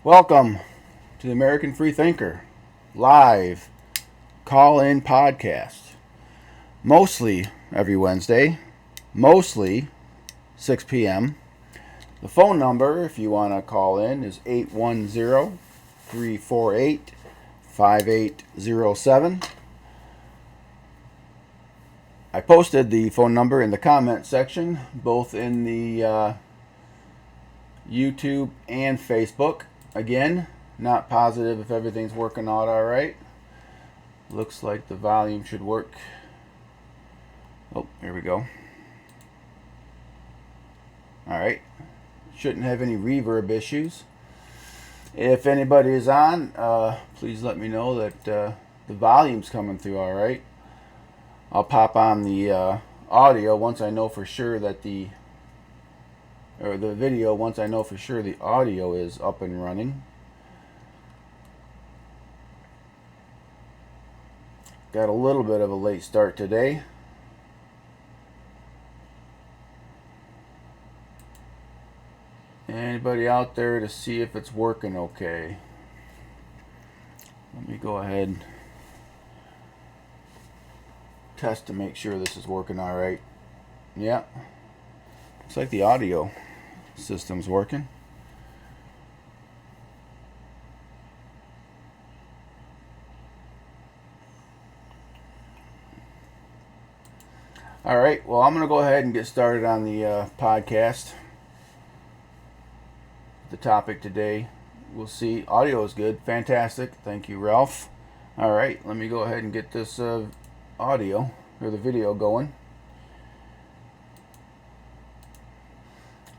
Welcome to the American Freethinker live call-in podcast. Mostly every Wednesday, mostly 6 p.m. The phone number, if you want to call in, is 810-348-5807. I posted the phone number in the comment section, both in the YouTube and Facebook. Again, not positive if everything's working out all right. Looks like the volume should work. Oh, here we go. All right. Shouldn't have any reverb issues. If anybody is on, please let me know that the volume's coming through all right. I'll pop on the audio once I know for sure that the video once I know for sure the audio is up and running. Got a little bit of a late start today. Anybody out there to see if it's working okay? Let me go ahead test to make sure this is working all right. Yeah. Looks like the audio system's working. All right, well, I'm going to go ahead and get started on the podcast. The topic today, we'll see. Audio is good. Fantastic. Thank you, Ralph. All right, let me go ahead and get this audio or the video going.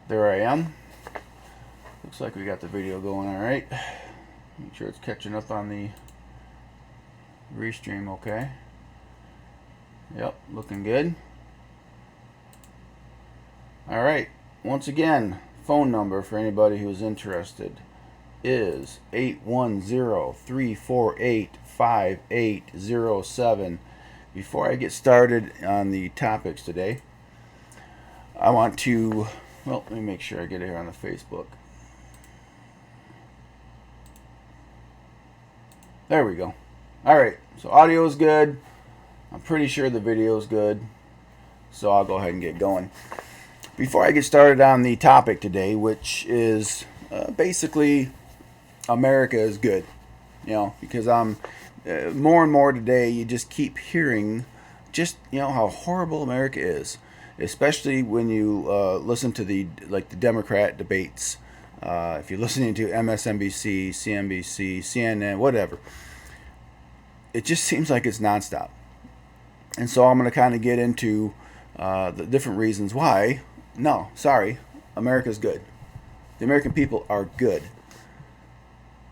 There I am. Looks like we got the video going all right. Make sure it's catching up on the restream okay. Yep, looking good. All right, once again, phone number for anybody who's interested is 810-348-5807. Before I get started on the topics today, I want to, well, let me make sure I get it here on the Facebook. There we go. All right, so audio is good. I'm pretty sure the video is good, so I'll go ahead and get going. Before I get started on the topic today, which is basically America is good, because I'm more and more today. You just keep hearing just how horrible America is, especially when you listen to the Democrat debates. If you're listening to MSNBC, CNBC, CNN, whatever, it just seems like it's nonstop. And so I'm going to kind of get into the different reasons why. No, sorry, America's good. The American people are good.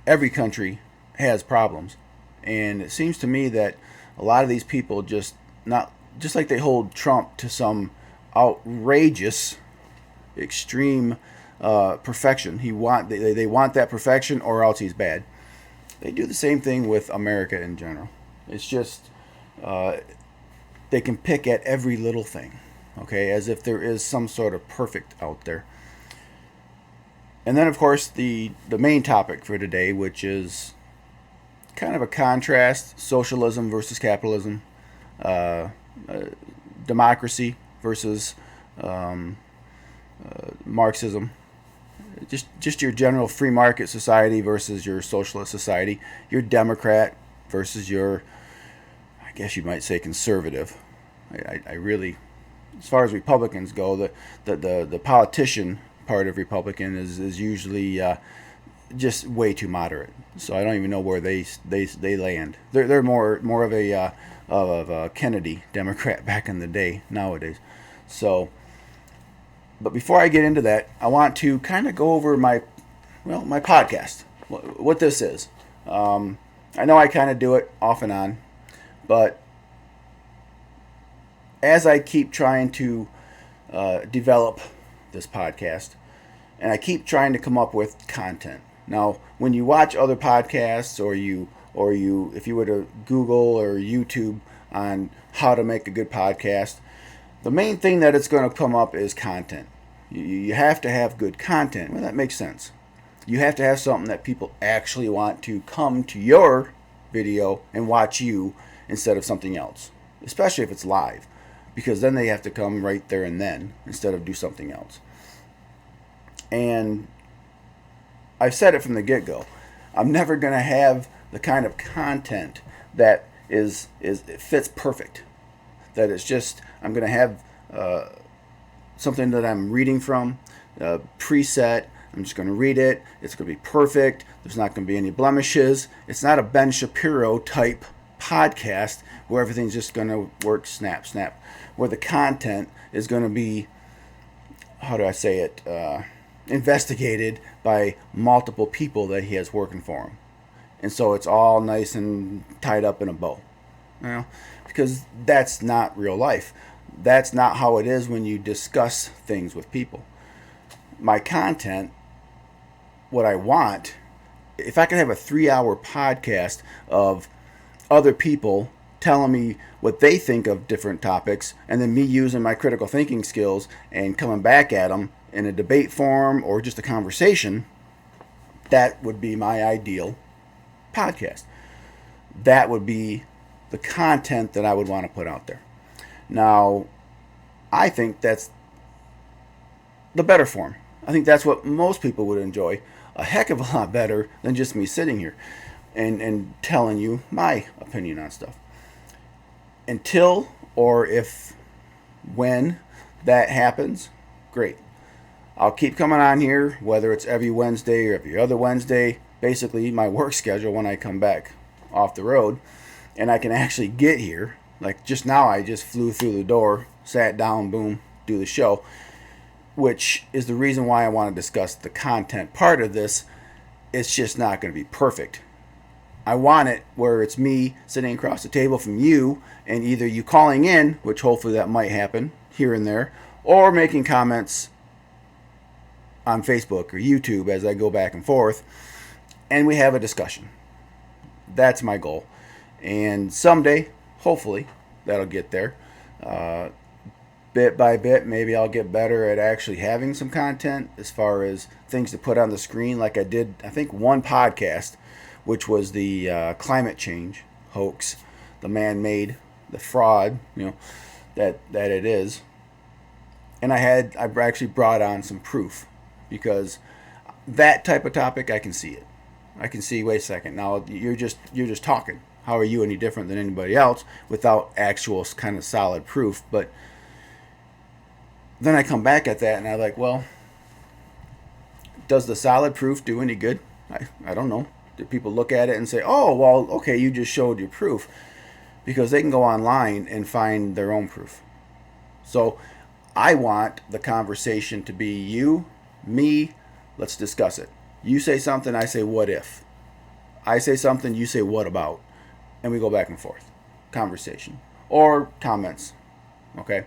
Every country has problems, and it seems to me that a lot of these people just like they hold Trump to some outrageous, extreme perfection. They want that perfection, or else he's bad. They do the same thing with America in general. It's just they can pick at every little thing. Okay, as if there is some sort of perfect out there. And then, of course, the main topic for today, which is kind of a contrast: socialism versus capitalism, democracy versus Marxism, just your general free market society versus your socialist society, your Democrat versus your, I guess you might say, conservative. I really, as far as Republicans go, the politician part of Republican is usually just way too moderate. So I don't even know where they land. They're more of a Kennedy Democrat back in the day nowadays. So, but before I get into that, I want to kind of go over my podcast, what this is. I know I kind of do it off and on, but as I keep trying to develop this podcast, and I keep trying to come up with content. Now, when you watch other podcasts, or if you were to Google or YouTube on how to make a good podcast, the main thing that it's going to come up is content. You have to have good content. Well, that makes sense. You have to have something that people actually want to come to your video and watch you instead of something else, especially if it's live, because then they have to come right there and then instead of do something else. And I've said it from the get-go. I'm never going to have the kind of content that it fits perfect. That it's just, I'm going to have something that I'm reading from, preset. I'm just going to read it. It's going to be perfect. There's not going to be any blemishes. It's not a Ben Shapiro type podcast where everything's just going to work snap, snap. Where the content is going to be, how do I say it, investigated by multiple people that he has working for him. And so it's all nice and tied up in a bow. You know? Because that's not real life. That's not how it is when you discuss things with people. My content, what I want, if I could have a 3-hour podcast of other people telling me what they think of different topics, and then me using my critical thinking skills and coming back at them in a debate form or just a conversation, that would be my ideal podcast. That would be the content that I would want to put out there. Now, I think that's the better form. I think that's what most people would enjoy a heck of a lot better than just me sitting here and telling you my opinion on stuff. Until, or if, when that happens, great. I'll keep coming on here, whether it's every Wednesday or every other Wednesday, basically my work schedule when I come back off the road, and I can actually get here. Like just now, I just flew through the door, sat down, boom, do the show, which is the reason why I want to discuss the content part of this. It's just not going to be perfect. I want it where it's me sitting across the table from you, and either you calling in, which hopefully that might happen here and there, or making comments on Facebook or YouTube as I go back and forth, and we have a discussion. That's my goal. And someday, hopefully, that'll get there. Bit by bit, maybe I'll get better at actually having some content as far as things to put on the screen, like I did, I think, one podcast, which was the climate change hoax, the man-made, the fraud, that it is. And I actually brought on some proof, because that type of topic, I can see it. I can see, wait a second, now you're just talking. How are you any different than anybody else without actual kind of solid proof? But then I come back at that and I'm like, well, does the solid proof do any good? I don't know. Do people look at it and say, oh, well, okay, you just showed your proof? Because they can go online and find their own proof. So I want the conversation to be you, me, let's discuss it. You say something, I say, what if? I say something, you say, what about? And we go back and forth. Conversation. Or comments. Okay?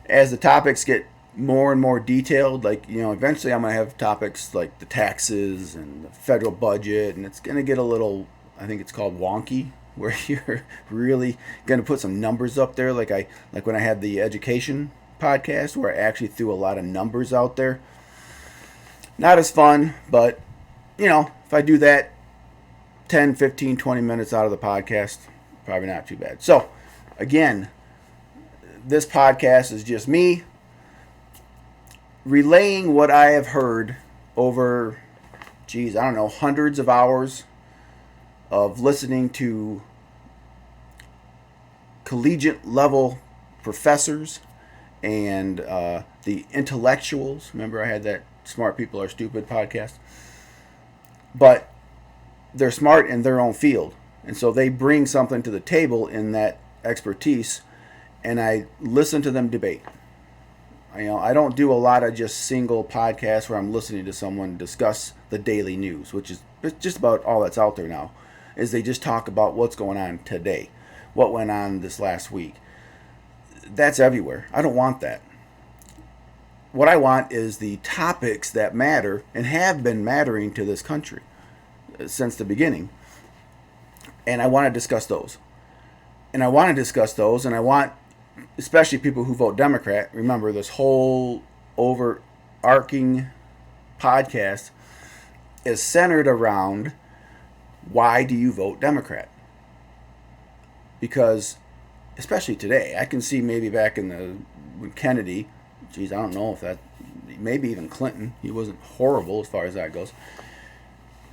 As the topics get more and more detailed, like, eventually I'm going to have topics like the taxes and the federal budget, and it's going to get a little, I think it's called wonky, where you're really going to put some numbers up there, like when I had the education podcast, where I actually threw a lot of numbers out there. Not as fun, but, if I do that 10, 15, 20 minutes out of the podcast, probably not too bad. So, again, this podcast is just me relaying what I have heard over, hundreds of hours of listening to collegiate level professors and the intellectuals. Remember I had that Smart People Are Stupid podcast? But they're smart in their own field. And so they bring something to the table in that expertise, and I listen to them debate. I don't do a lot of just single podcasts where I'm listening to someone discuss the daily news, which is just about all that's out there now, is they just talk about what's going on today, what went on this last week. That's everywhere. I don't want that. What I want is the topics that matter and have been mattering to this country since the beginning. And I want to discuss those. And I want, especially people who vote Democrat, remember this whole overarching podcast is centered around, why do you vote Democrat? Because, especially today, I can see maybe back when Kennedy, geez, I don't know if that, maybe even Clinton, he wasn't horrible as far as that goes.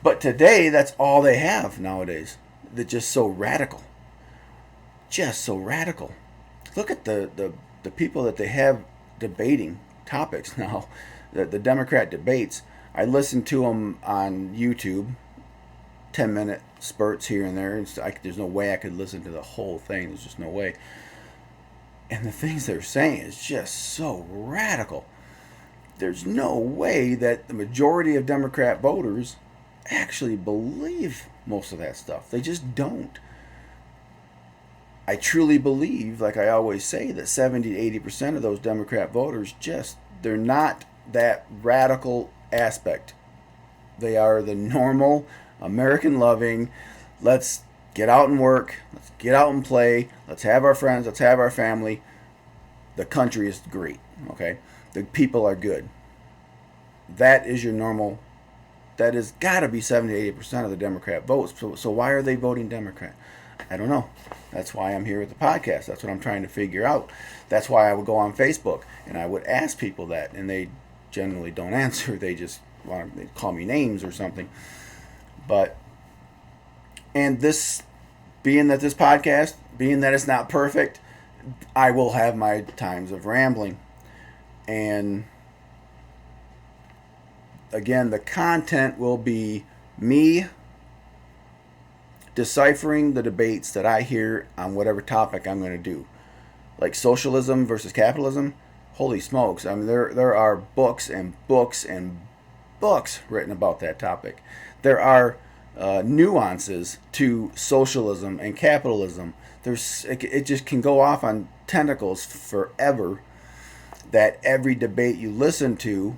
But today, that's all they have nowadays. They're just so radical. Just so radical. Look at the people that they have debating topics now. The Democrat debates. I listen to them on YouTube, 10-minute spurts here and there. There's no way I could listen to the whole thing. There's just no way. And the things they're saying is just so radical. There's no way that the majority of Democrat voters actually believe most of that stuff. They just don't. I truly believe, like I always say, that 70 to 80% of those Democrat voters they're not that radical aspect. They are the normal, American loving, let's get out and work, let's get out and play, let's have our friends, let's have our family. The country is great, okay? The people are good. That is your normal, that has got to be 70 to 80% of the Democrat votes. So why are they voting Democrat? I don't know. That's why I'm here with the podcast. That's what I'm trying to figure out. That's why I would go on Facebook and I would ask people that, and they generally don't answer. They just want to call me names or something. And this, being that it's not perfect, I will have my times of rambling. And again, the content will be me deciphering the debates that I hear on whatever topic I'm going to do. Like socialism versus capitalism. Holy smokes. I mean, there are books and books and books written about that topic. There are nuances to socialism and capitalism. It just can go off on tentacles forever, that every debate you listen to,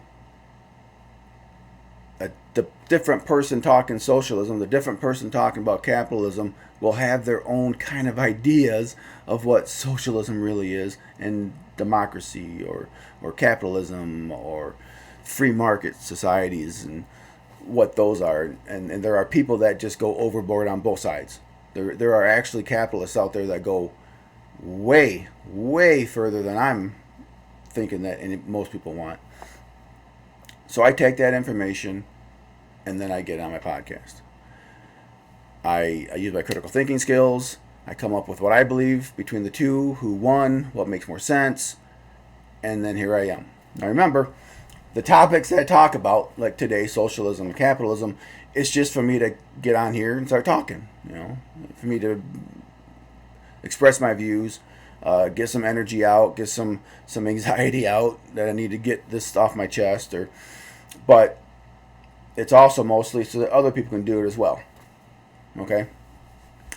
the different person talking socialism, the different person talking about capitalism will have their own kind of ideas of what socialism really is, and democracy or capitalism or free market societies and what those are. And there are people that just go overboard on both sides. There are actually capitalists out there that go way, way further than I'm thinking that most people want. So I take that information and then I get on my podcast. I use my critical thinking skills. I come up with what I believe between the two, who won, what makes more sense, and then here I am. Now remember, the topics that I talk about, like today, socialism and capitalism, it's just for me to get on here and start talking, for me to express my views, get some energy out, get some anxiety out that I need to get this off my chest, but it's also mostly so that other people can do it as well. Okay?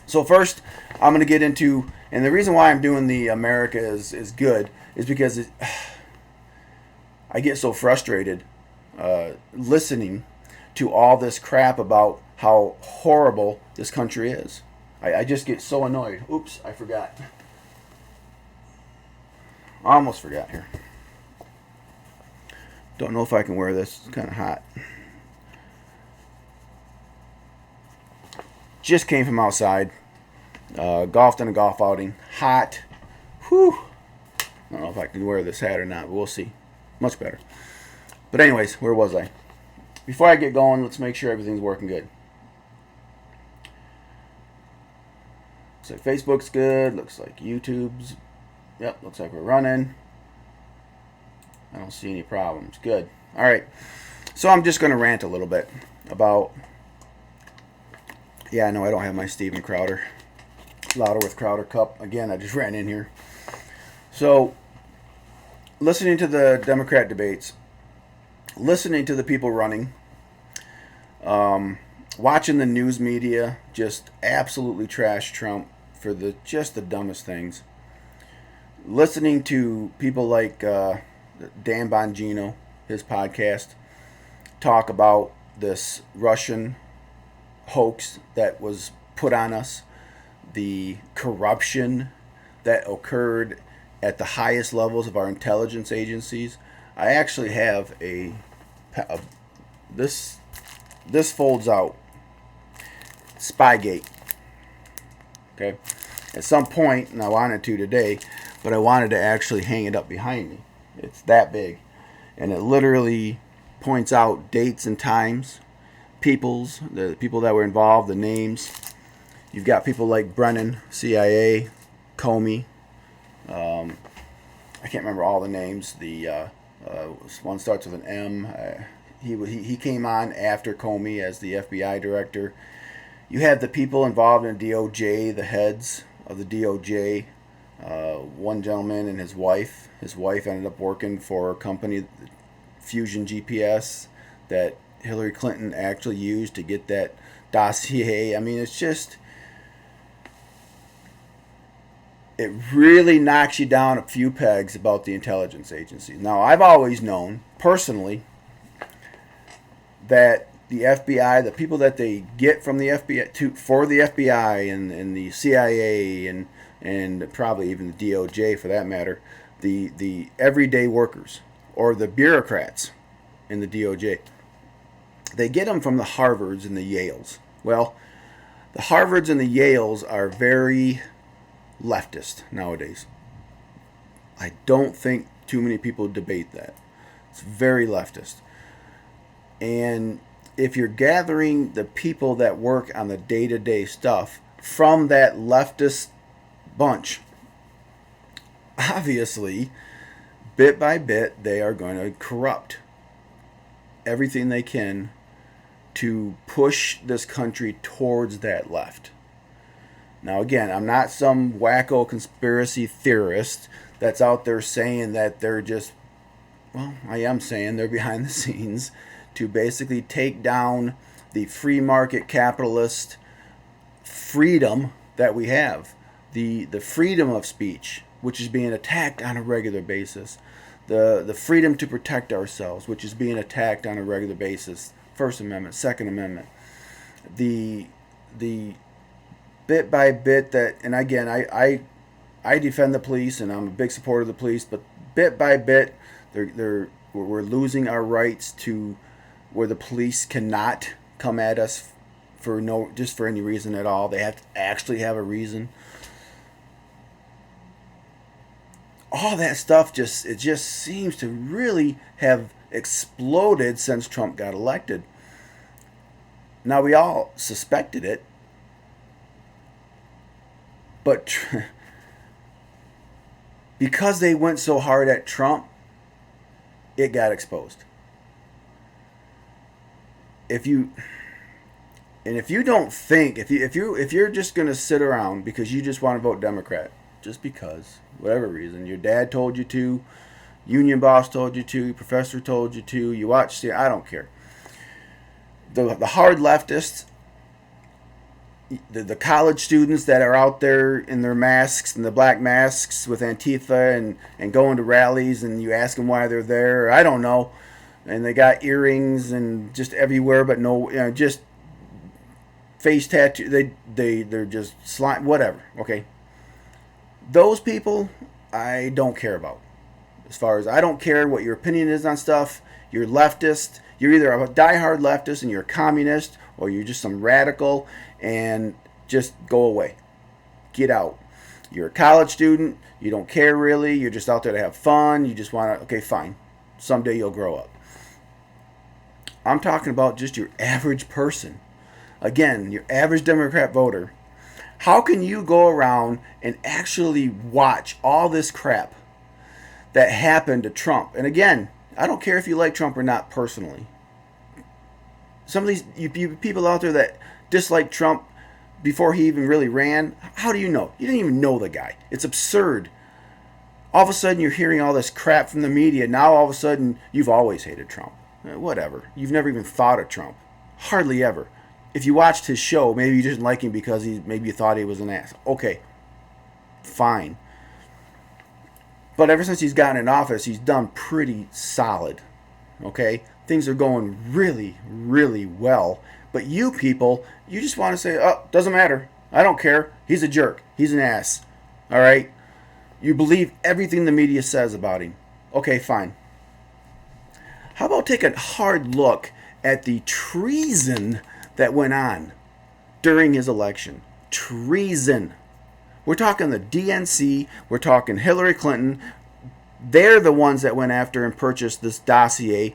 So first, I'm going to get into, and the reason why I'm doing the America is good is because I get so frustrated listening to all this crap about how horrible this country is. I just get so annoyed. Oops, I forgot. I almost forgot here. Don't know if I can wear this. It's kind of hot. Just came from outside. Golfed in a golf outing. Hot. Whew. I don't know if I can wear this hat or not, but we'll see. Much better. But anyways, where was I? Before I get going, let's make sure everything's working good. Looks like Facebook's good. Looks like YouTube's. Yep, looks like we're running. I don't see any problems. Good. All right. So I'm just going to rant a little bit about... Yeah, I know I don't have my Steven Crowder. Louder with Crowder cup. Again, I just ran in here. So, listening to the Democrat debates, listening to the people running, watching the news media just absolutely trash Trump for just the dumbest things, listening to people like Dan Bongino, his podcast, talk about this Russian hoax that was put on us, the corruption that occurred at the highest levels of our intelligence agencies. I actually have this this folds out. Spygate. Okay. At some point, and I wanted to today, but I wanted to actually hang it up behind me. It's that big. And it literally points out dates and times, the people that were involved, the names. You've got people like Brennan, CIA, Comey. I can't remember all the names. The one starts with an M. He came on after Comey as the FBI director. You have the people involved in DOJ, the heads of the DOJ. One gentleman and his wife. His wife ended up working for a company, Fusion GPS, that Hillary Clinton actually used to get that dossier. I mean, it's just, it really knocks you down a few pegs about the intelligence agency. Now, I've always known, personally, that the FBI, the people that they get from the FBI for the FBI and the CIA and probably even the DOJ for that matter, the everyday workers or the bureaucrats in the DOJ, they get them from the Harvards and the Yales. Well, the Harvards and the Yales are very leftist nowadays. I don't think too many people debate that. It's very leftist. And if you're gathering the people that work on the day-to-day stuff from that leftist bunch, obviously, bit by bit, they are going to corrupt everything they can to push this country towards that left. Now, again, I'm not some wacko conspiracy theorist that's out there saying that they're just, well, I am saying they're behind the scenes to basically take down the free market capitalist freedom that we have. The freedom of speech, which is being attacked on a regular basis. The freedom to protect ourselves, which is being attacked on a regular basis. First Amendment, Second Amendment. The bit by bit that, and again, I defend the police and I'm a big supporter of the police, but bit by bit, we're losing our rights to where the police cannot come at us for any reason at all. They have to actually have a reason. All that stuff just seems to really have exploded since Trump got elected. Now, we all suspected it, but because they went so hard at Trump, it got exposed. If you don't think, if you're just going to sit around because you just want to vote Democrat, just because, whatever reason, your dad told you to, union boss told you to, your professor told you to, you watch, I don't care. The hard leftists, the college students that are out there in their masks and the black masks with Antifa and going to rallies, and you ask them why they're there, I don't know, and they got earrings and just everywhere, but no, just face tattoo, they're just slime, whatever, okay. Those people, I don't care about. As far as I don't care what your opinion is on stuff, you're leftist, you're either a diehard leftist and you're a communist, or you're just some radical, and just go away. Get out. You're a college student, you don't care really, you're just out there to have fun, you just want to, okay, fine. Someday you'll grow up. I'm talking about just your average person. Again, your average Democrat voter. How can you go around and actually watch all this crap that happened to Trump? And again, I don't care if you like Trump or not personally. Some of these you people out there that dislike Trump before he even really ran, how do you know? You didn't even know the guy. It's absurd. All of a sudden you're hearing all this crap from the media. Now all of a sudden you've always hated Trump. Whatever. You've never even thought of Trump. Hardly ever. If you watched his show, maybe you didn't like him because maybe you thought he was an ass. Okay, fine. But ever since he's gotten in office, he's done pretty solid. Okay? Things are going really, really well. But you people, you just want to say, oh, doesn't matter. I don't care. He's a jerk. He's an ass. All right? You believe everything the media says about him. Okay, fine. How about take a hard look at the treason that went on during his election. Treason. We're talking the DNC. We're talking Hillary Clinton. They're the ones that went after and purchased this dossier,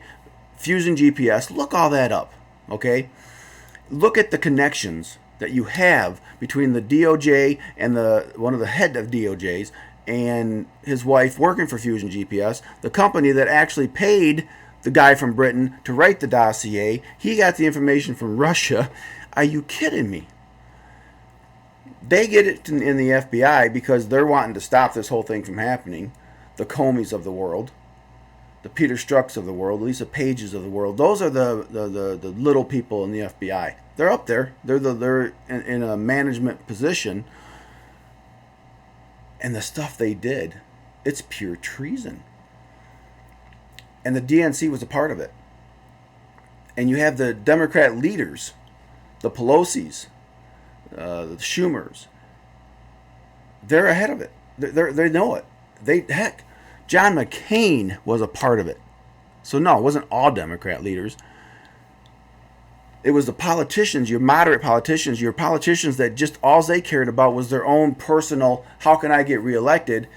Fusion GPS. Look all that up, okay? Look at the connections that you have between the DOJ and one of the head of DOJs and his wife working for Fusion GPS, the company that actually paid the guy from Britain to write the dossier. He got the information from Russia. Are you kidding me? They get it in the FBI because they're wanting to stop this whole thing from happening. The Comeys of the world, the Peter Strzok's of the world, Lisa Pages of the world. Those are the little people in the FBI. They're up there. They're in a management position. And the stuff they did, it's pure treason. And the DNC was a part of it. And you have the Democrat leaders, the Pelosi's, the Schumers. They're ahead of it. They know it. Heck, John McCain was a part of it. So no, it wasn't all Democrat leaders. It was the politicians, your moderate politicians, your politicians that just all they cared about was their own personal, how can I get reelected?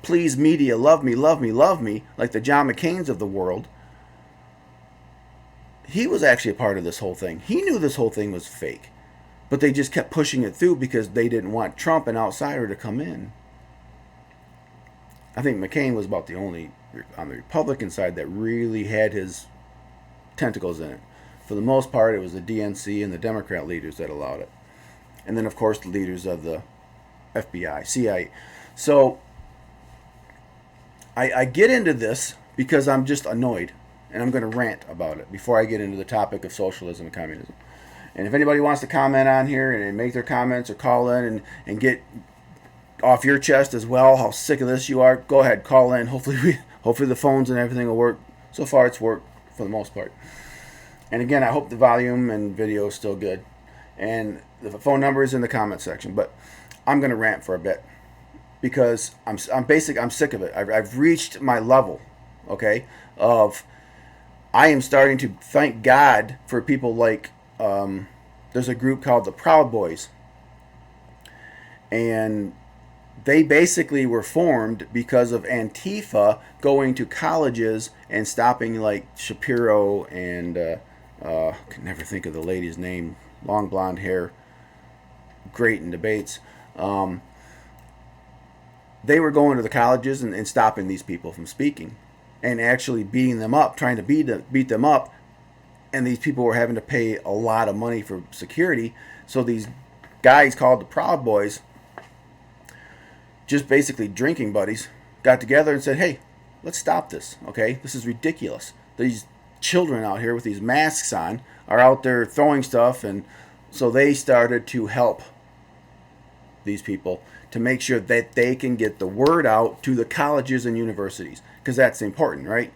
Please, media, love me, love me, love me, like the John McCains of the world. He was actually a part of this whole thing. He knew this whole thing was fake. But they just kept pushing it through because they didn't want Trump, an outsider, to come in. I think McCain was about the only on the Republican side that really had his tentacles in it. For the most part, it was the DNC and the Democrat leaders that allowed it. And then, of course, the leaders of the FBI, CIA. So I get into this because I'm just annoyed. And I'm going to rant about it before I get into the topic of socialism and communism. And if anybody wants to comment on here and make their comments or call in and get off your chest as well how sick of this you are, go ahead, call in. Hopefully the phones and everything will work. So far it's worked for the most part. And again, I hope the volume and video is still good. And the phone number is in the comment section. But I'm going to rant for a bit because I'm sick of it. I've reached my level, okay, of I am starting to thank God for people like there's a group called the Proud Boys. And they basically were formed because of Antifa going to colleges and stopping like Shapiro and I can never think of the lady's name, long blonde hair, great in debates. They were going to the colleges and stopping these people from speaking and actually beating them up, trying to beat them up. And these people were having to pay a lot of money for security. So these guys called the Proud Boys, just basically drinking buddies, got together and said, hey, let's stop this, okay? This is ridiculous. These children out here with these masks on are out there throwing stuff. And so they started to help these people to make sure that they can get the word out to the colleges and universities. Because that's important, right?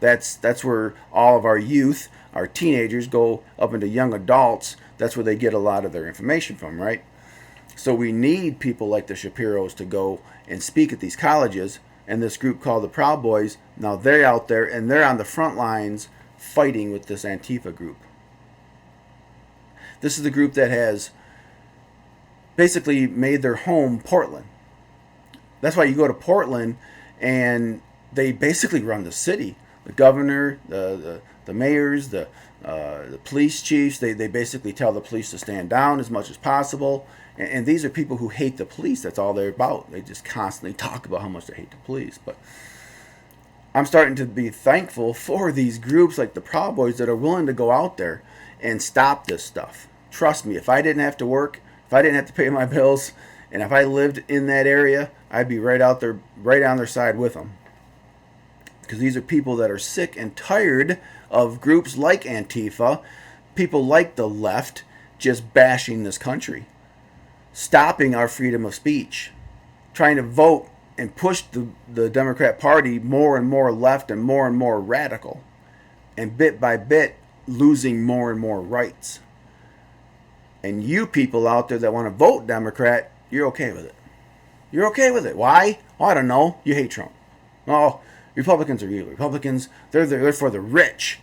That's where all of our youth, our teenagers go up into young adults. That's where they get a lot of their information from, right? So we need people like the Shapiros to go and speak at these colleges. And this group called the Proud Boys, now they're out there and they're on the front lines fighting with this Antifa group. This is the group that has basically made their home Portland. That's why you go to Portland and they basically run the city. The governor, the mayors, the police chiefs, they basically tell the police to stand down as much as possible. And these are people who hate the police. That's all they're about. They just constantly talk about how much they hate the police. But I'm starting to be thankful for these groups like the Proud Boys that are willing to go out there and stop this stuff. Trust me, if I didn't have to work, if I didn't have to pay my bills, and if I lived in that area, I'd be right out there, right on their side with them. Because these are people that are sick and tired of groups like Antifa, people like the left, just bashing this country, stopping our freedom of speech, trying to vote and push the Democrat Party more and more left and more radical, and bit by bit losing more and more rights. And you people out there that want to vote Democrat, you're okay with it. You're okay with it. Why? Oh, I don't know. You hate Trump. Oh, Republicans are evil. Republicans, they're for the rich.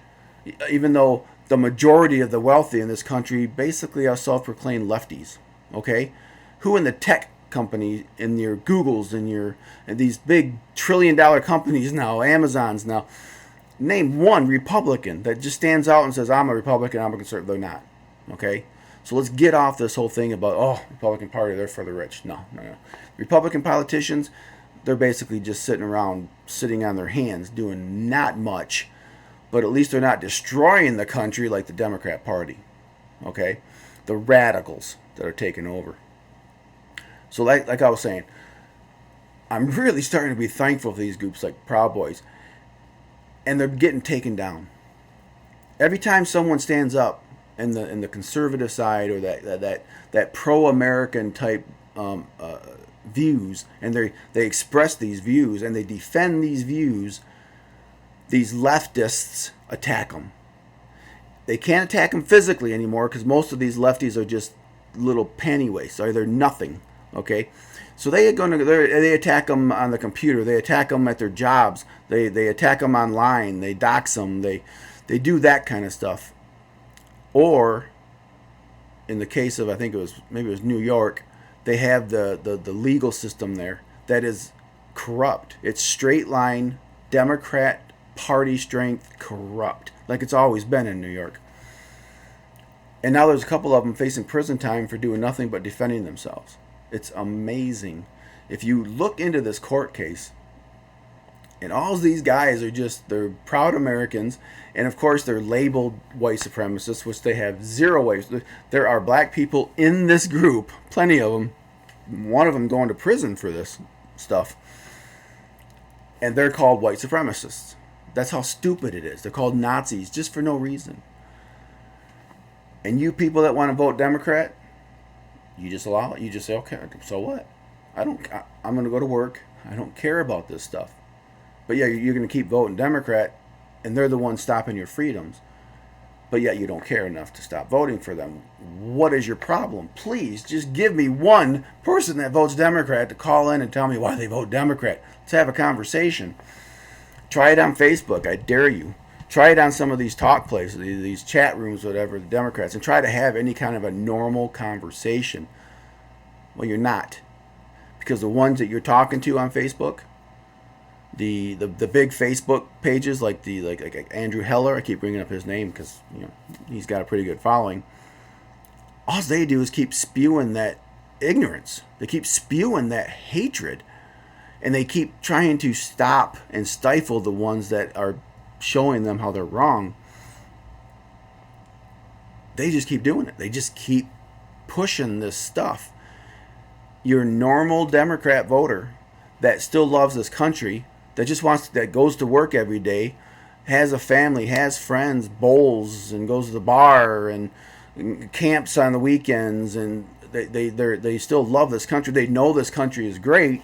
Even though the majority of the wealthy in this country basically are self-proclaimed lefties. Okay, who in the tech company, in your Googles, and these big trillion-dollar companies now, Amazons now, name one Republican that just stands out and says, I'm a Republican, I'm a conservative. They're not. Okay, so let's get off this whole thing about, oh, Republican Party, they're for the rich. No. Republican politicians, they're basically just sitting around, sitting on their hands, doing not much, but at least they're not destroying the country like the Democrat Party. Okay, the radicals that are taking over. So like I was saying, I'm really starting to be thankful for these groups like Proud Boys, and they're getting taken down. Every time someone stands up in the conservative side, or that pro-American type views, and they express these views and they defend these views, these leftists attack them. They can't attack them physically anymore because most of these lefties are just little pennyweights, or they're nothing. Okay, so they attack them on the computer. They attack them at their jobs. They attack them online. They dox them. They do that kind of stuff. Or in the case of, I think maybe it was New York, they have the legal system there that is corrupt. It's straight line Democrat Party strength corrupt, like it's always been in New York. And now there's a couple of them facing prison time for doing nothing but defending themselves. It's amazing. If you look into this court case, and all these guys they're proud Americans, and of course they're labeled white supremacists, which they have zero ways. There are black people in this group, plenty of them, one of them going to prison for this stuff, and they're called white supremacists. That's how stupid it is. They're called Nazis just for no reason. And you people that want to vote Democrat, you just allow it. You just say, okay, so what? I'm going to go to work. I don't care about this stuff. But yeah, you're going to keep voting Democrat, and they're the ones stopping your freedoms. But yet you don't care enough to stop voting for them. What is your problem? Please just give me one person that votes Democrat to call in and tell me why they vote Democrat. Let's have a conversation. Try it on Facebook. I dare you. Try it on some of these talk places, these chat rooms, whatever, the Democrats, and try to have any kind of a normal conversation. Well, you're not. Because the ones that you're talking to on Facebook, the big Facebook pages like Andrew Heller, I keep bringing up his name because he's got a pretty good following. All they do is keep spewing that ignorance. They keep spewing that hatred, and they keep trying to stop and stifle the ones that are showing them how they're wrong. They just keep doing it. They just keep pushing this stuff. Your normal Democrat voter that still loves this country, that goes to work every day, has a family, has friends, bowls, and goes to the bar and camps on the weekends, and they still love this country. They know this country is great.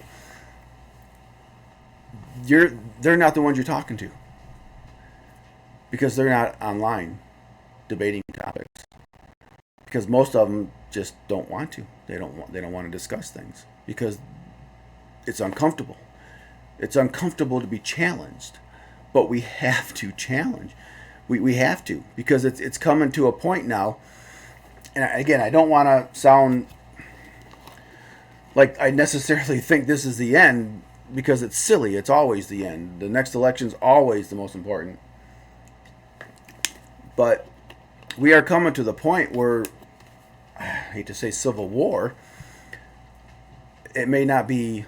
They're not the ones you're talking to, because they're not online debating topics, because most of them just don't want to. They don't want to discuss things because it's uncomfortable. It's uncomfortable to be challenged, but we have to challenge. We have to, because it's coming to a point now. And again, I don't want to sound like I necessarily think this is the end, because it's silly. It's always the end. The next election's always the most important. But we are coming to the point where, I hate to say civil war, it may not be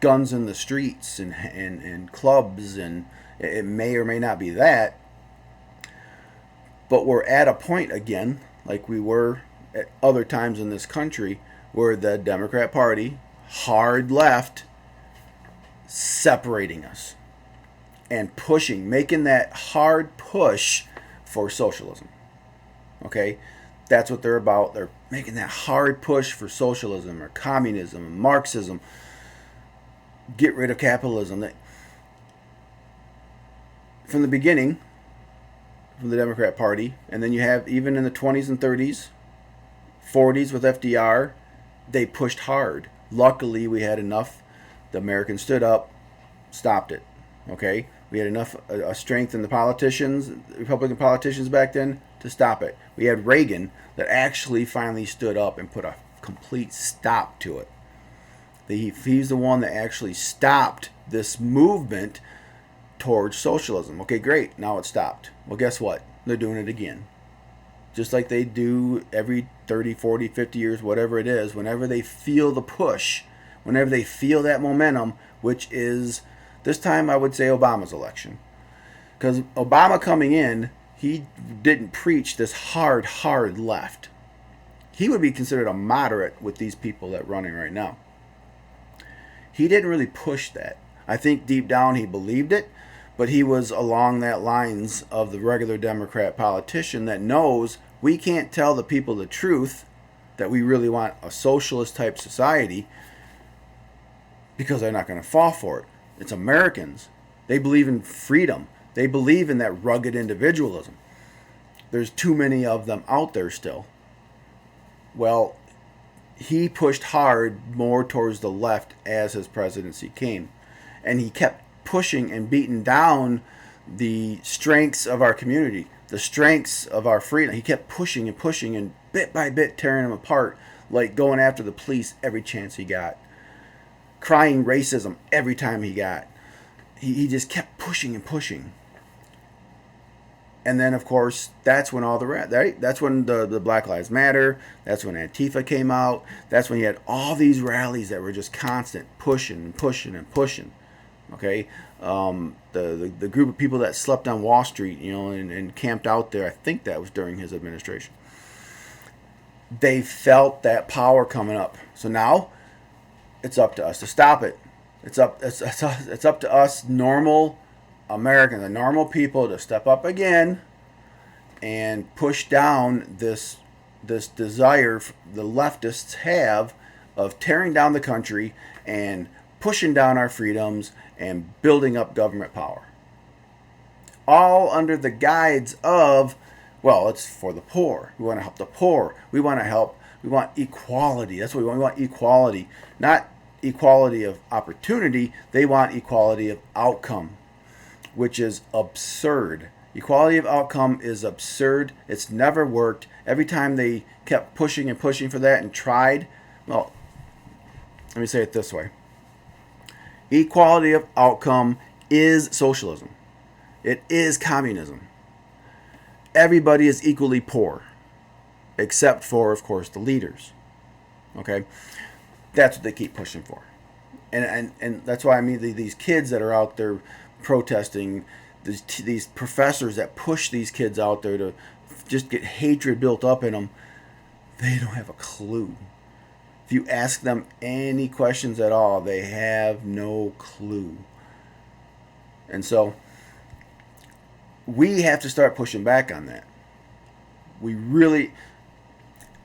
guns in the streets and clubs, and it may or may not be that, but we're at a point again, like we were at other times in this country, where the Democrat Party, hard left, separating us and making that hard push for socialism. Okay, that's what they're about. They're making that hard push for socialism or communism and Marxism. Get rid of capitalism. From the beginning, from the Democrat Party, and then you have even in the 20s and 30s, 40s with FDR, they pushed hard. Luckily, we had enough. The Americans stood up, stopped it. Okay, We had enough strength in the politicians, Republican politicians back then, to stop it. We had Reagan that actually finally stood up and put a complete stop to it. He's the one that actually stopped this movement towards socialism. Okay, great. Now it's stopped. Well, guess what? They're doing it again. Just like they do every 30, 40, 50 years, whatever it is, whenever they feel the push, whenever they feel that momentum, which is, this time I would say Obama's election. Because Obama coming in, he didn't preach this hard left. He would be considered a moderate with these people that are running right now. He didn't really push that. I think deep down he believed it, but he was along that lines of the regular Democrat politician that knows we can't tell the people the truth, that we really want a socialist type society, because they're not going to fall for it. It's Americans. They believe in freedom. They believe in that rugged individualism. There's too many of them out there still. Well, he pushed hard more towards the left as his presidency came. And he kept pushing and beating down the strengths of our community, the strengths of our freedom. He kept pushing and bit by bit tearing them apart, like going after the police every chance he got. Crying racism every time he got. He just kept pushing and pushing. And then, of course, that's when all the right? That's when the Black Lives Matter. That's when Antifa came out. That's when you had all these rallies that were just constant pushing and pushing and pushing. Okay, the group of people that slept on Wall Street, and camped out there. I think that was during his administration. They felt that power coming up. So now, it's up to us to stop it. It's up to us normal Americans, the normal people, to step up again and push down this desire the leftists have of tearing down the country and pushing down our freedoms and building up government power. All under the guise of, well, it's for the poor. We want to help the poor. We want equality. That's what we want. We want equality. Not equality of opportunity. They want equality of outcome, which is absurd. Equality of outcome is absurd. It's never worked. Every time they kept pushing and pushing for that and tried, well, let me say it this way. Equality of outcome is socialism. It is communism. Everybody is equally poor, except for, of course, the leaders. Okay? That's what they keep pushing for. And that's why I mean these kids that are out there protesting, these professors that push these kids out there to just get hatred built up in them, they don't have a clue. If you ask them any questions at all, they have no clue. And so we have to start pushing back on that.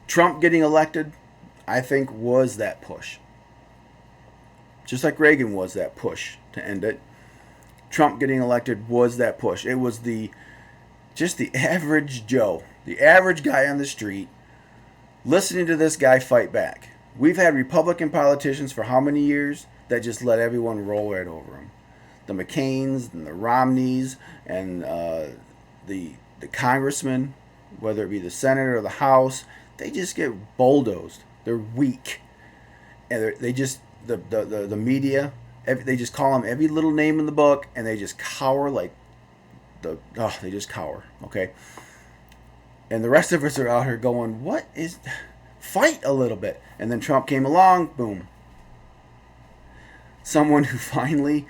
Trump getting elected, I think, was that push. Just like Reagan was that push to end it. Trump getting elected was that push. It was just the average Joe, the average guy on the street, listening to this guy fight back. We've had Republican politicians for how many years that just let everyone roll right over them? The McCains and the Romneys and the congressmen, whether it be the Senate or the House, they just get bulldozed. They're weak, and the media. They just call them every little name in the book, and they just cower they just cower. Okay, and the rest of us are out here going, fight a little bit. And then Trump came along, boom. Someone who finally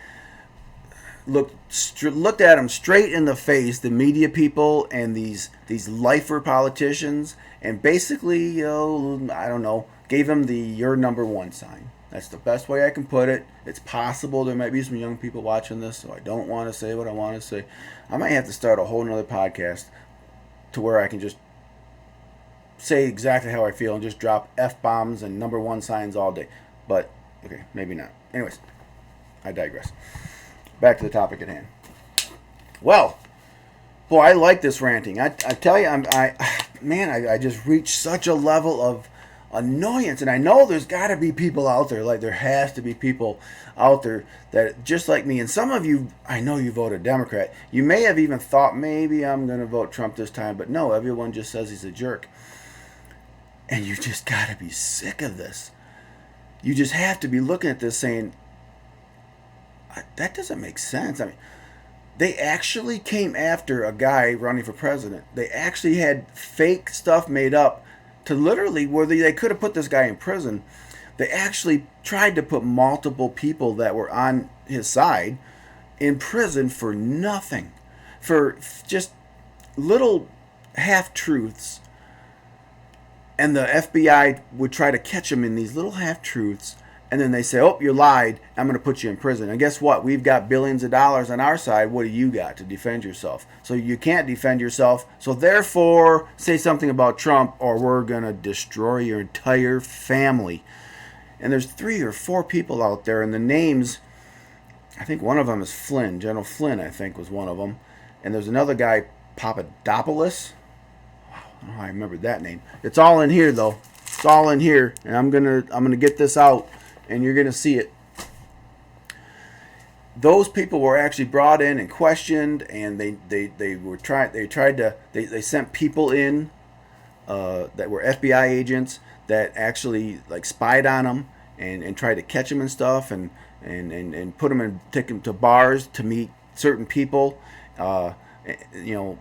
looked at him straight in the face, the media people and these lifer politicians, and basically, gave him the "you're number one" sign. That's the best way I can put it. It's possible there might be some young people watching this, so I don't want to say what I want to say. I might have to start a whole nother podcast to where I can just say exactly how I feel and just drop F-bombs and number one signs all day. But, okay, maybe not. Anyways, I digress. Back to the topic at hand. Well, boy, I like this ranting. I tell you, I just reached such a level annoyance. And I know there's got to be people out there, like there has to be people out there that just like me. And some of you, I know you voted Democrat. You may have even thought maybe I'm going to vote Trump this time, but no, everyone just says he's a jerk. And you just got to be sick of this. You just have to be looking at this saying, that doesn't make sense. I mean, they actually came after a guy running for president. They actually had fake stuff made up to literally where they could have put this guy in prison. They actually tried to put multiple people that were on his side in prison for nothing, for just little half-truths. And the FBI would try to catch him in these little half-truths. And then they say, oh, you lied. I'm going to put you in prison. And guess what? We've got billions of dollars on our side. What do you got to defend yourself? So you can't defend yourself. So therefore, say something about Trump or we're going to destroy your entire family. And there's 3 or 4 people out there. And the names, I think one of them is Flynn. General Flynn, I think, was one of them. And there's another guy, Papadopoulos. Wow, I don't know how I remember that name. It's all in here, though. It's all in here. And I'm gonna get this out. And you're going to see it. Those people were actually brought in and questioned, and they sent people in that were FBI agents that actually like spied on them and tried to catch them and stuff and put them and take them to bars to meet certain people.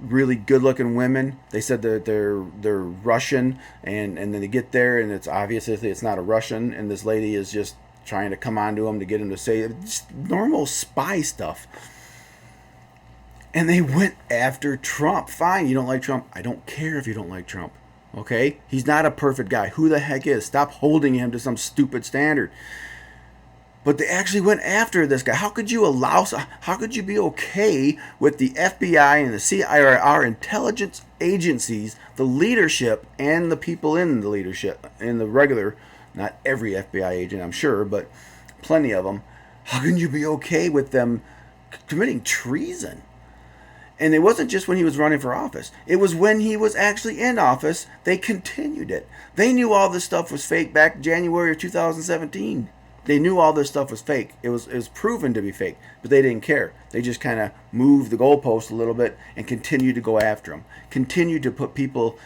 Really good-looking women. They said that they're Russian, and then they get there, and it's obvious it's not a Russian, and this lady is just trying to come on to him to get him to say just normal spy stuff. And they went after Trump. Fine, you don't like Trump. I don't care if you don't like Trump. Okay? He's not a perfect guy. Who the heck is? Stop holding him to some stupid standard. But they actually went after this guy. How could you be okay with the FBI and the CIA, our intelligence agencies, the leadership, and the people in the leadership, in the regular, not every FBI agent, I'm sure, but plenty of them. How can you be okay with them committing treason? And it wasn't just when he was running for office. It was when he was actually in office, they continued it. They knew all this stuff was fake back January of 2017. They knew all this stuff was fake. It was proven to be fake, but they didn't care. They just kind of moved the goalpost a little bit and continued to go after him. Continued to put people,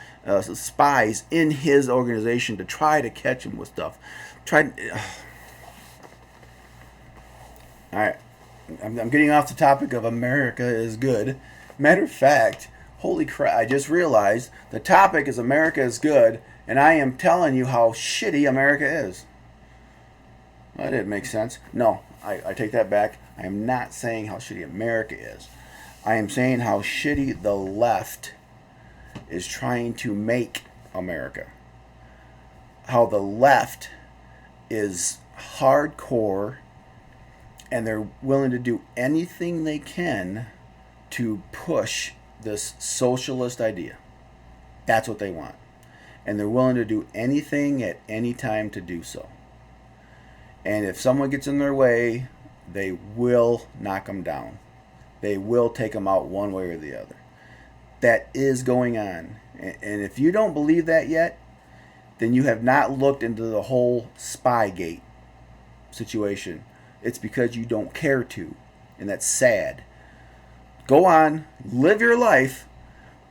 spies, in his organization to try to catch him with stuff. All right, I'm getting off the topic of America is good. Matter of fact, holy crap! I just realized the topic is America is good, and I am telling you how shitty America is. That didn't make sense. No, I take that back. I am not saying how shitty America is. I am saying how shitty the left is trying to make America. How the left is hardcore and they're willing to do anything they can to push this socialist idea. That's what they want. And they're willing to do anything at any time to do so. And if someone gets in their way, they will knock them down. They will take them out one way or the other. That is going on. And if you don't believe that yet, then you have not looked into the whole Spygate situation. It's because you don't care to. And that's sad. Go on, live your life.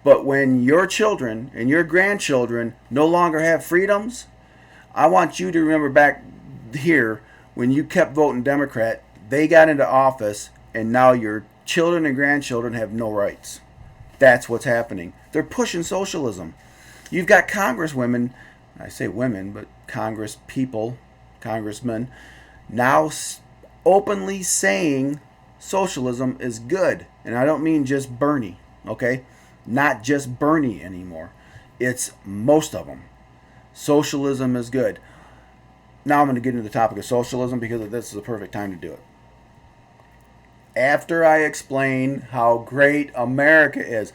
But when your children and your grandchildren no longer have freedoms, I want you to remember back here when you kept voting Democrat, they got into office and now your children and grandchildren have no rights. That's what's happening. They're pushing socialism. You've got congresswomen, I say women, but congress people, congressmen, now openly saying socialism is good. And I don't mean just Bernie, okay? Not just Bernie anymore. It's most of them. Socialism is good. Now I'm going to get into the topic of socialism because this is the perfect time to do it. After I explain how great America is,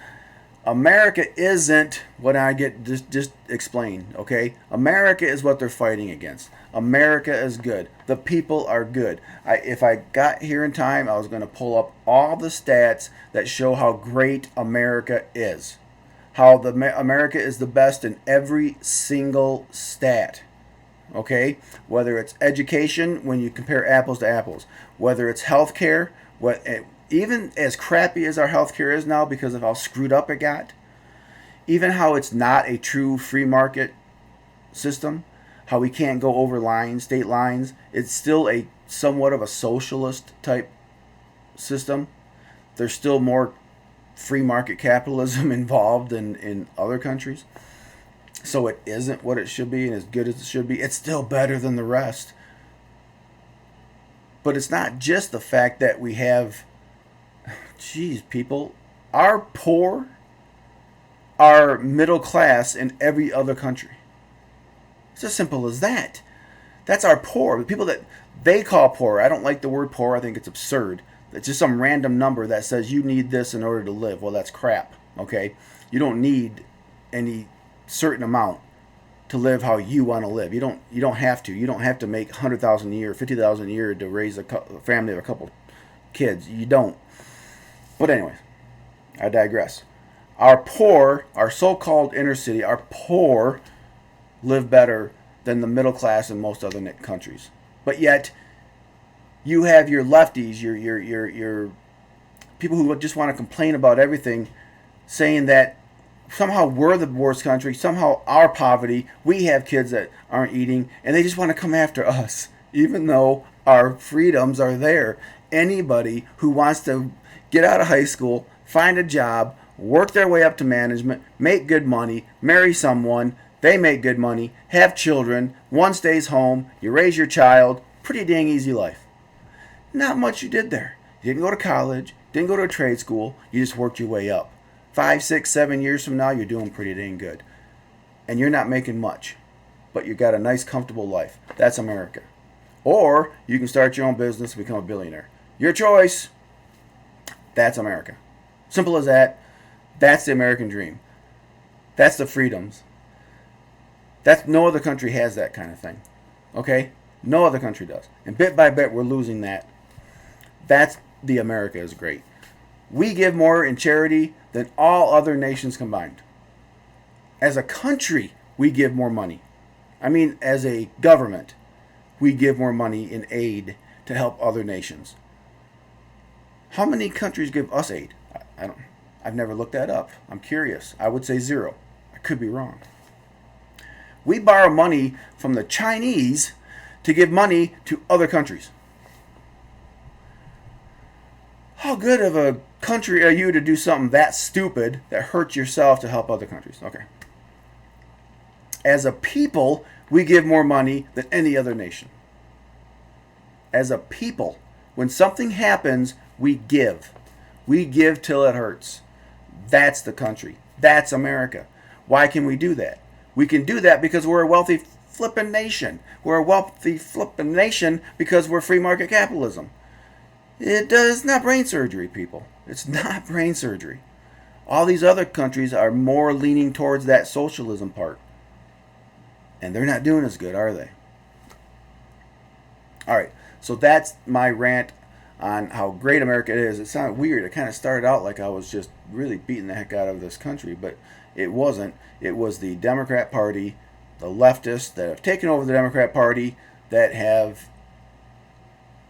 America isn't what I get just explained, okay? America is what they're fighting against. America is good. The people are good. If I got here in time, I was going to pull up all the stats that show how great America is. How America is the best in every single stat. okay? Whether it's education, when you compare apples to apples, whether it's healthcare, even as crappy as our healthcare is now because of how screwed up it got, even how it's not a true free market system, how we can't go over lines, state lines, it's still a somewhat of a socialist type system. There's still more free market capitalism involved in other countries. So it isn't what it should be and as good as it should be. It's still better than the rest. But it's not just the fact that we have, geez, people are poor, are middle class in every other country. It's as simple as that. That's our poor. The people that they call poor. I don't like the word poor. I think it's absurd. It's just some random number that says you need this in order to live. Well, that's crap. Okay? You don't need any certain amount to live how you want to live. You don't have to. You don't have to make 100,000 a year, 50,000 a year to raise a family of a couple kids. You don't. But anyways, I digress. Our poor, our so-called inner city, our poor live better than the middle class in most other countries. But yet, you have your lefties, your people who just want to complain about everything, saying that somehow we're the worst country, somehow our poverty, we have kids that aren't eating, and they just want to come after us, even though our freedoms are there. Anybody who wants to get out of high school, find a job, work their way up to management, make good money, marry someone, they make good money, have children, one stays home, you raise your child, pretty dang easy life. Not much you did there. You didn't go to college, didn't go to a trade school, you just worked your way up. 5, 6, 7 years from now, you're doing pretty dang good. And you're not making much, but you got a nice, comfortable life. That's America. Or you can start your own business and become a billionaire. Your choice. That's America. Simple as that. That's the American dream. That's the freedoms. No other country has that kind of thing. Okay? No other country does. And bit by bit, we're losing that. That's the America is great. We give more in charity than all other nations combined. As a country, we give more money. I mean, as a government, we give more money in aid to help other nations. How many countries give us aid? I've never looked that up. I'm curious. I would say 0. I could be wrong. We borrow money from the Chinese to give money to other countries. How good of a country are you to do something that stupid that hurts yourself to help other countries? Okay. As a people, we give more money than any other nation. As a people, when something happens, we give. We give till it hurts. That's the country. That's America. Why can we do that? We can do that because we're a wealthy flippin' nation. We're a wealthy flippin' nation because we're free market capitalism. It's not brain surgery, people. It's not brain surgery. All these other countries are more leaning towards that socialism part. And they're not doing as good, are they? All right, so that's my rant on how great America is. It sounded weird. It kind of started out like I was just really beating the heck out of this country, but it wasn't. It was the Democrat Party, the leftists that have taken over the Democrat Party that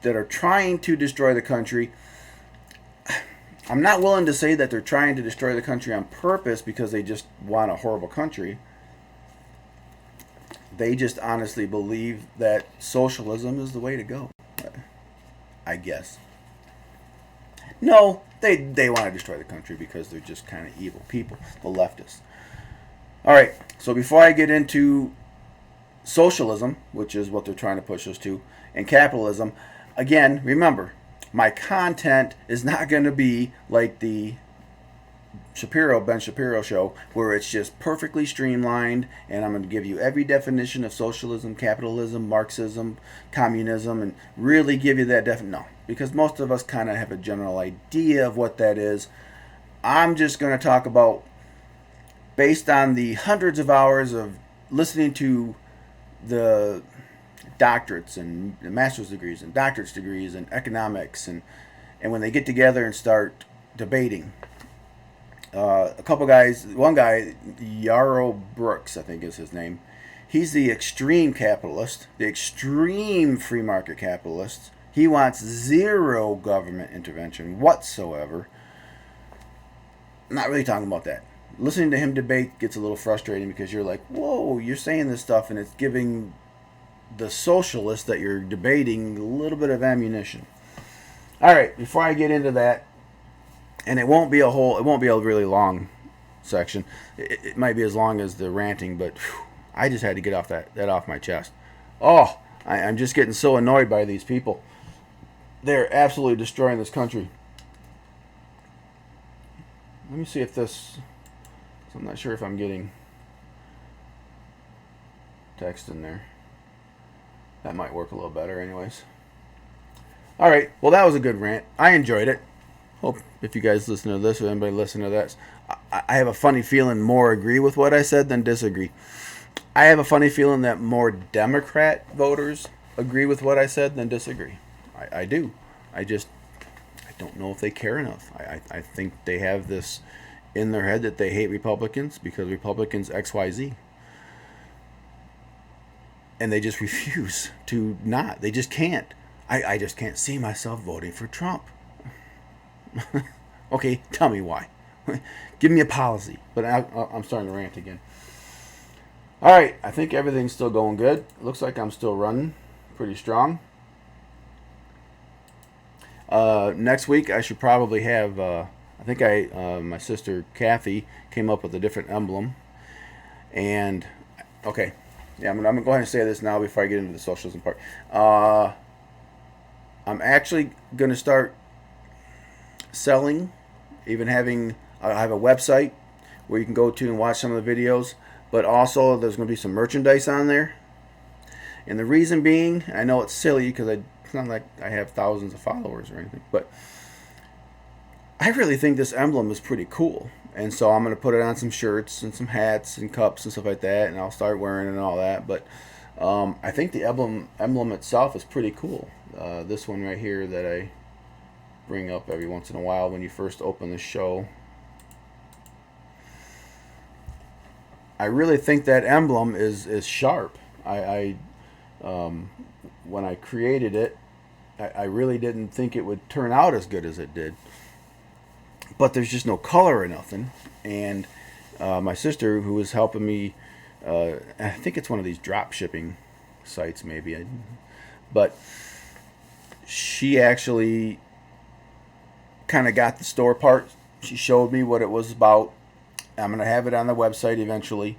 are trying to destroy the country. I'm not willing to say that they're trying to destroy the country on purpose because they just want a horrible country. They just honestly believe that socialism is the way to go, I guess. No, they want to destroy the country because they're just kind of evil people, the leftists. All right, so before I get into socialism, which is what they're trying to push us to, and capitalism, again, remember, my content is not going to be like the Ben Shapiro show, where it's just perfectly streamlined, and I'm going to give you every definition of socialism, capitalism, Marxism, communism, and really give you that definition. No, because most of us kind of have a general idea of what that is. I'm just going to talk about, based on the hundreds of hours of listening to the doctorates and master's degrees and doctorate's degrees and economics, and when they get together and start debating. A couple guys, one guy, Yarrow Brooks, I think is his name, He's the extreme capitalist, the extreme free market capitalist. He wants zero government intervention whatsoever. I'm not really talking about that. Listening to him debate gets a little frustrating because you're like, whoa, you're saying this stuff and it's giving the socialist that you're debating a little bit of ammunition. All right, before I get into that, and it won't be a really long section. It might be as long as the ranting, but whew, I just had to get that off my chest. Oh, I'm just getting so annoyed by these people. They're absolutely destroying this country. Let me see if this... So I'm not sure if I'm getting text in there. That might work a little better anyways. All right, well, that was a good rant. I enjoyed it. Hope if you guys listen to this or anybody listen to that, I have a funny feeling more agree with what I said than disagree. I have a funny feeling that more Democrat voters agree with what I said than disagree. I do. I don't know if they care enough. I think they have this in their head that they hate Republicans because Republicans XYZ. And they just refuse to not. They just can't. I just can't see myself voting for Trump. Okay, tell me why. Give me a policy. But I'm starting to rant again. All right, I think everything's still going good. Looks like I'm still running pretty strong. Next week I should probably have... I think my sister Kathy came up with a different emblem. And, okay. Yeah, I'm going to go ahead and say this now before I get into the socialism part. I'm actually going to start selling, even having... I have a website where you can go to and watch some of the videos. But also, there's going to be some merchandise on there. And the reason being, I know it's silly because it's not like I have thousands of followers or anything. But I really think this emblem is pretty cool. And so I'm going to put it on some shirts and some hats and cups and stuff like that. And I'll start wearing it and all that. But I think the emblem itself is pretty cool. This one right here that I bring up every once in a while when you first open the show. I really think that emblem is sharp. When I created it, I really didn't think it would turn out as good as it did. But there's just no color or nothing. And my sister, who was helping me, I think it's one of these drop shipping sites maybe, but she actually kind of got the store part. She showed me what it was about. I'm going to have it on the website eventually.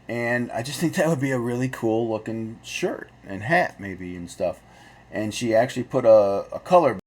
And I just think that would be a really cool looking shirt and hat maybe and stuff. And she actually put a color